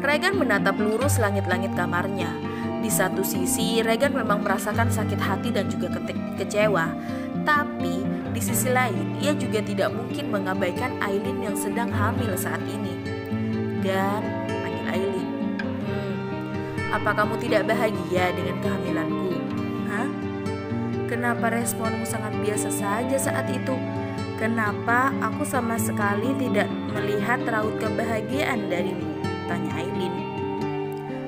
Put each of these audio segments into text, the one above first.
Regan menatap lurus langit-langit kamarnya. Di satu sisi, Regan memang merasakan sakit hati dan juga kecewa. Tapi, di sisi lain, ia juga tidak mungkin mengabaikan Aileen yang sedang hamil saat ini. Dan, panggil Aileen. Apa kamu tidak bahagia dengan kehamilanku? Hah? Kenapa responmu sangat biasa saja saat itu? Kenapa aku sama sekali tidak melihat raut kebahagiaan darimu? Tanya Aileen.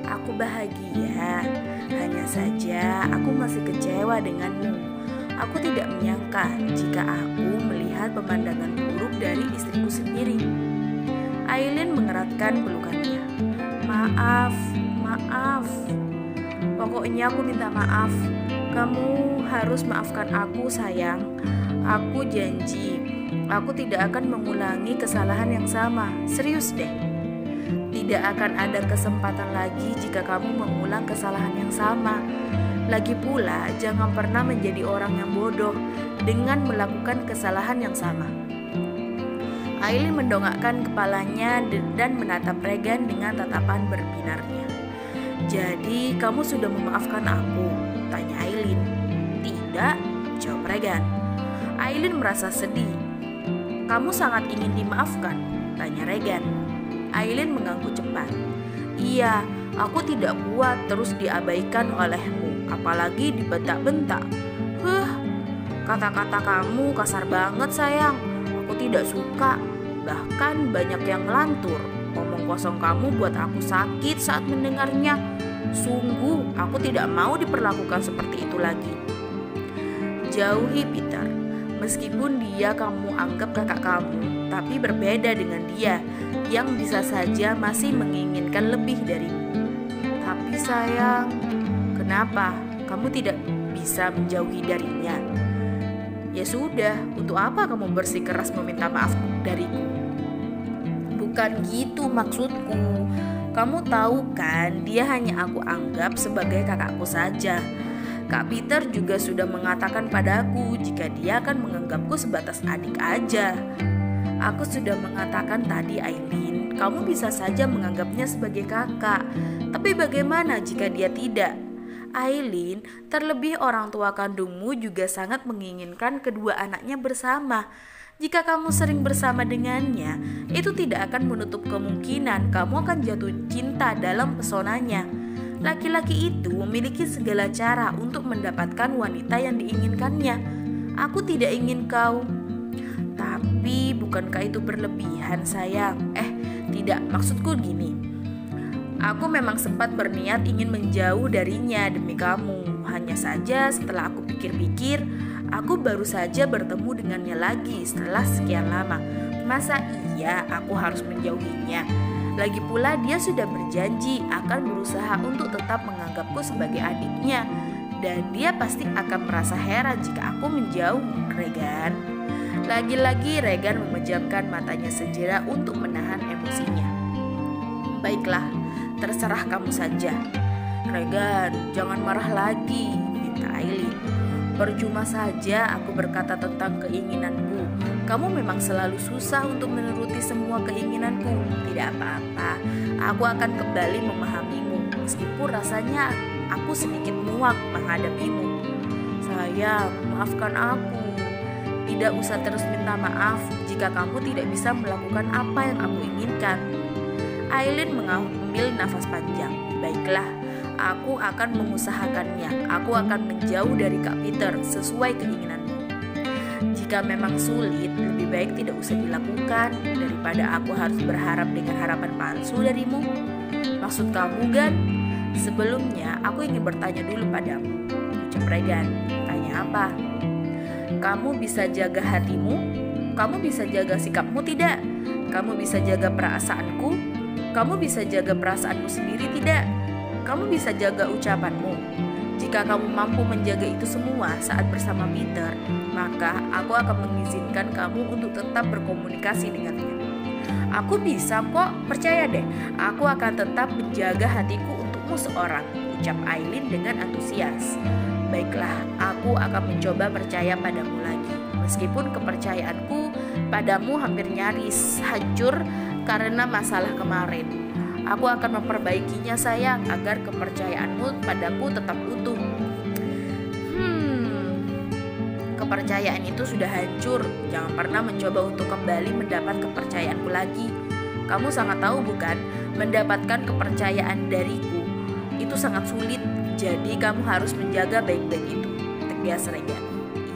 Aku bahagia, hanya saja aku masih kecewa denganmu. Aku tidak menyangka jika aku melihat pemandangan buruk dari istriku sendiri. Aileen mengeratkan pelukannya. Maaf. Pokoknya aku minta maaf. Kamu harus maafkan aku, sayang. Aku janji, aku tidak akan mengulangi kesalahan yang sama. Serius deh. Tidak akan ada kesempatan lagi jika kamu mengulang kesalahan yang sama. Lagi pula, jangan pernah menjadi orang yang bodoh dengan melakukan kesalahan yang sama. Aileen mendongakkan kepalanya dan menatap Regan dengan tatapan berbinarnya. Jadi, kamu sudah memaafkan aku? Tanya Aileen. Tidak, jawab Regan. Aileen merasa sedih. Kamu sangat ingin dimaafkan? Tanya Regan. Aileen mengangguk cepat. Iya, aku tidak kuat terus diabaikan olehmu, apalagi dibentak-bentak. Kata-kata kamu kasar banget, sayang. Aku tidak suka. Bahkan banyak yang ngelantur. Omong kosong kamu buat aku sakit saat mendengarnya. Sungguh, aku tidak mau diperlakukan seperti itu lagi. Jauhi Peter. Meskipun dia kamu anggap kakak kamu, tapi berbeda dengan dia yang bisa saja masih menginginkan lebih darimu. Tapi sayang, kenapa kamu tidak bisa menjauhi darinya? Ya sudah, untuk apa kamu bersikeras meminta maaf dariku? Bukan gitu maksudku. Kamu tahu kan, dia hanya aku anggap sebagai kakakku saja. Kak Peter juga sudah mengatakan padaku jika dia akan menganggapku sebatas adik aja. Aku sudah mengatakan tadi, Aileen, kamu bisa saja menganggapnya sebagai kakak. Tapi bagaimana jika dia tidak? Aileen, terlebih orang tua kandungmu juga sangat menginginkan kedua anaknya bersama. Jika kamu sering bersama dengannya, itu tidak akan menutup kemungkinan kamu akan jatuh cinta dalam pesonanya. Laki-laki itu memiliki segala cara untuk mendapatkan wanita yang diinginkannya. Aku tidak ingin kau. Tapi bukankah itu berlebihan, sayang? Tidak, maksudku gini. Aku memang sempat berniat ingin menjauh darinya demi kamu. Hanya saja setelah aku pikir-pikir, aku baru saja bertemu dengannya lagi setelah sekian lama. Masa iya aku harus menjauhinya? Lagi pula dia sudah berjanji akan berusaha untuk tetap menganggapku sebagai adiknya. Dan dia pasti akan merasa heran jika aku menjauh, Regan. Lagi-lagi Regan memejamkan matanya sejenak untuk menahan emosinya. Baiklah, terserah kamu saja. Regan, jangan marah lagi, minta Aileen. Percuma saja aku berkata tentang keinginanku. Kamu memang selalu susah untuk menuruti semua keinginanku. Tidak apa-apa, aku akan kembali memahamimu. Meskipun rasanya aku sedikit muak menghadapimu. Sayang, maafkan aku. Tidak usah terus minta maaf jika kamu tidak bisa melakukan apa yang aku inginkan. Aileen mengambil nafas panjang. Baiklah, aku akan mengusahakannya. Aku akan menjauh dari Kak Peter sesuai keinginanmu. Jika memang sulit, lebih baik tidak usah dilakukan daripada aku harus berharap dengan harapan palsu darimu. Maksud kamu, Gan? Sebelumnya, aku ingin bertanya dulu padamu, ucap Regan. Tanya apa? Kamu bisa jaga hatimu? Kamu bisa jaga sikapmu tidak? Kamu bisa jaga perasaanku? Kamu bisa jaga perasaanmu sendiri tidak? Kamu bisa jaga ucapanmu? Jika kamu mampu menjaga itu semua saat bersama Peter, maka aku akan mengizinkan kamu untuk tetap berkomunikasi dengannya. Aku bisa kok, percaya deh. Aku akan tetap menjaga hatiku untukmu seorang, ucap Aileen dengan antusias. Baiklah, aku akan mencoba percaya padamu lagi. Meskipun kepercayaanku padamu hampir nyaris hancur karena masalah kemarin. Aku akan memperbaikinya sayang, agar kepercayaanmu padaku tetap utuh. Kepercayaan itu sudah hancur. Jangan pernah mencoba untuk kembali mendapat kepercayaanku lagi. Kamu sangat tahu bukan, mendapatkan kepercayaan dariku itu sangat sulit. Jadi kamu harus menjaga baik-baik itu, tegas Regan.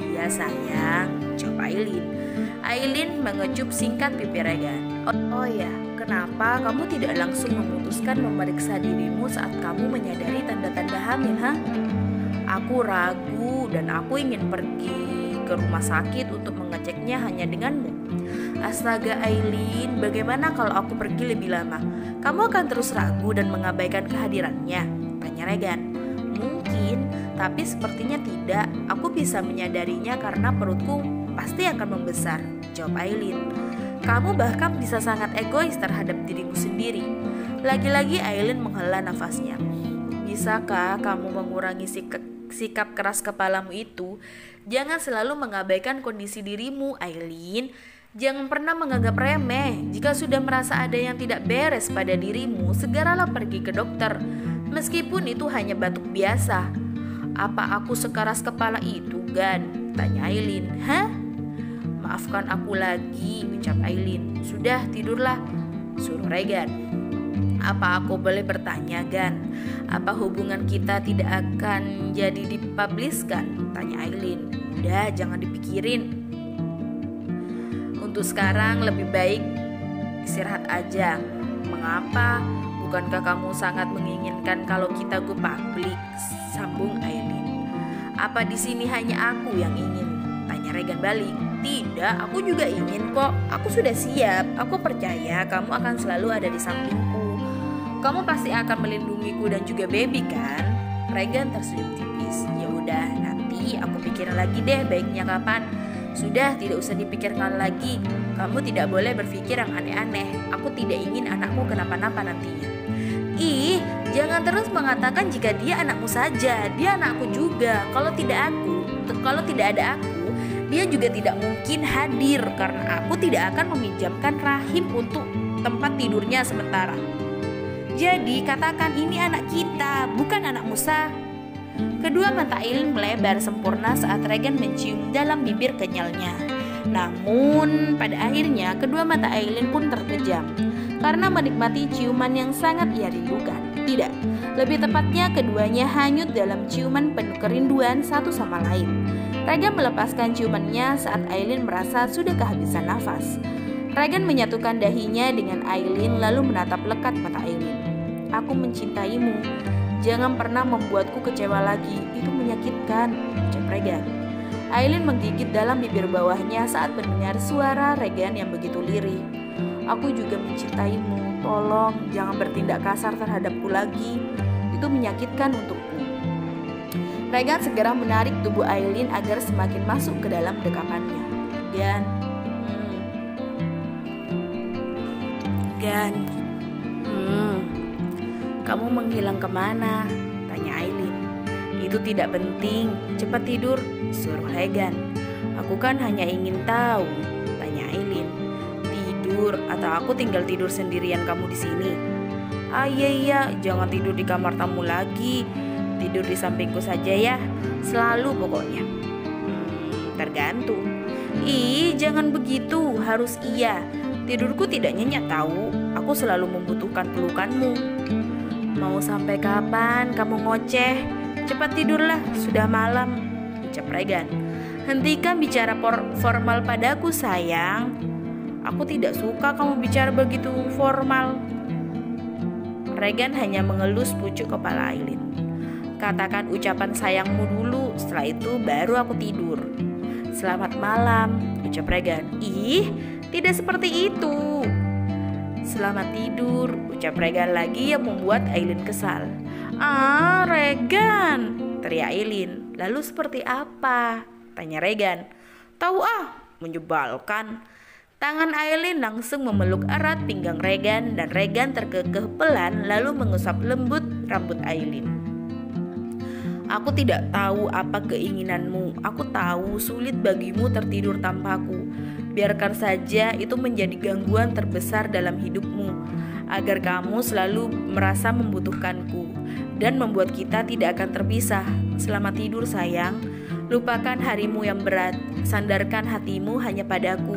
Iya sayang, jawab Aileen. Aileen mengecup singkat pipi Regan. Oh ya, kenapa kamu tidak langsung memutuskan memeriksa dirimu saat kamu menyadari tanda-tanda hamil, ha? Aku ragu dan aku ingin pergi ke rumah sakit untuk mengeceknya hanya denganmu. Astaga Aileen, bagaimana kalau aku pergi lebih lama? Kamu akan terus ragu dan mengabaikan kehadirannya? Tanya Regan. Mungkin, tapi sepertinya tidak. Aku bisa menyadarinya karena perutku pasti akan membesar, jawab Aileen. Kamu bahkan bisa sangat egois terhadap dirimu sendiri. Lagi-lagi Aileen menghela nafasnya. Bisakah kamu mengurangi sikap keras kepalamu itu? Jangan selalu mengabaikan kondisi dirimu, Aileen. Jangan pernah menganggap remeh. Jika sudah merasa ada yang tidak beres pada dirimu, segeralah pergi ke dokter. Meskipun itu hanya batuk biasa. Apa aku sekeras kepala itu, Gan? Tanya Aileen. Hah? Maafkan aku lagi, ucap Aileen. Sudah, tidurlah, suruh Regan. Apa aku boleh bertanya, Gan? Apa hubungan kita tidak akan jadi dipubliskan? Tanya Aileen. Udah, jangan dipikirin. Untuk sekarang lebih baik istirahat aja. Mengapa? Bukankah kamu sangat menginginkan kalau kita go publik? Sambung Aileen. Apa di sini hanya aku yang ingin? Tanya Regan balik. Tidak, aku juga ingin kok. Aku sudah siap. Aku percaya kamu akan selalu ada di sampingku. Kamu pasti akan melindungiku dan juga baby kan? Regan tersenyum tipis. Ya udah, nanti aku pikirin lagi deh baiknya kapan. Sudah, tidak usah dipikirkan lagi. Kamu tidak boleh berpikir yang aneh-aneh. Aku tidak ingin anakmu kenapa-napa nantinya. Ih, jangan terus mengatakan jika dia anakmu saja. Dia anakku juga. Kalau tidak ada aku, dia juga tidak mungkin hadir karena aku tidak akan meminjamkan rahim untuk tempat tidurnya sementara. Jadi katakan ini anak kita, bukan anak Musa. Kedua mata Aileen melebar sempurna saat Regan mencium dalam bibir kenyalnya. Namun pada akhirnya kedua mata Aileen pun terpejam karena menikmati ciuman yang sangat ia rindukan. Tidak, lebih tepatnya keduanya hanyut dalam ciuman penuh kerinduan satu sama lain. Regan melepaskan ciumannya saat Aileen merasa sudah kehabisan nafas. Regan menyatukan dahinya dengan Aileen lalu menatap lekat mata Aileen. Aku mencintaimu. Jangan pernah membuatku kecewa lagi. Itu menyakitkan, ucap Regan. Aileen menggigit dalam bibir bawahnya saat mendengar suara Regan yang begitu lirih. Aku juga mencintaimu. Tolong jangan bertindak kasar terhadapku lagi. Itu menyakitkan untukku. Regan segera menarik tubuh Aileen agar semakin masuk ke dalam dekapannya. Gan, kamu menghilang kemana? Tanya Aileen. Itu tidak penting, cepat tidur, suruh Regan. Aku kan hanya ingin tahu, tanya Aileen. Tidur atau aku tinggal tidur sendirian kamu di sini? Iya, jangan tidur di kamar tamu lagi. Tidur di sampingku saja ya, selalu pokoknya. Tergantung. Ih, jangan begitu, harus iya. Tidurku tidak nyenyak tahu. Aku selalu membutuhkan pelukanmu. Mau sampai kapan kamu ngoceh? Cepat tidurlah, sudah malam, ucap Regan. Hentikan bicara formal padaku sayang. Aku tidak suka kamu bicara begitu formal. Regan hanya mengelus pucuk kepala Aileen. Katakan ucapan sayangmu dulu, setelah itu baru aku tidur. Selamat malam, ucap Regan. Ih, tidak seperti itu. Selamat tidur, ucap Regan lagi yang membuat Aileen kesal. Regan, teriak Aileen. Lalu seperti apa? Tanya Regan. Tahu menyebalkan. Tangan Aileen langsung memeluk erat pinggang Regan dan Regan terkekeh pelan lalu mengusap lembut rambut Aileen. Aku tidak tahu apa keinginanmu. Aku tahu sulit bagimu tertidur tanpaku. Biarkan saja itu menjadi gangguan terbesar dalam hidupmu. agar kamu selalu merasa membutuhkanku dan membuat kita tidak akan terpisah. Selamat tidur sayang. Lupakan harimu yang berat, sandarkan hatimu hanya padaku,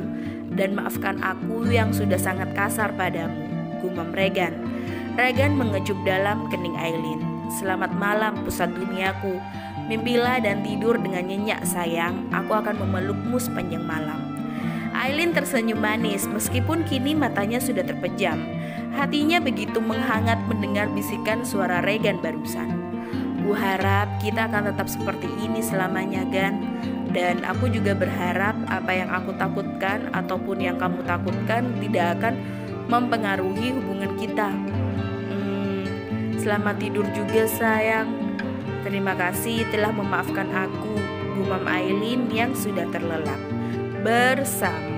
dan maafkan aku yang sudah sangat kasar padamu, gumam Regan. Regan mengecup dalam kening Aileen. Selamat malam pusat duniaku. Mimpilah dan tidur dengan nyenyak sayang. Aku akan memelukmu sepanjang malam. Aileen tersenyum manis meskipun kini matanya sudah terpejam. Hatinya begitu menghangat mendengar bisikan suara Regan barusan. Kuharap kita akan tetap seperti ini selamanya, Gan. Dan aku juga berharap apa yang aku takutkan ataupun yang kamu takutkan tidak akan mempengaruhi hubungan kita. Selamat tidur juga sayang. Terima kasih telah memaafkan aku, gumam Aileen yang sudah terlelap. Bersama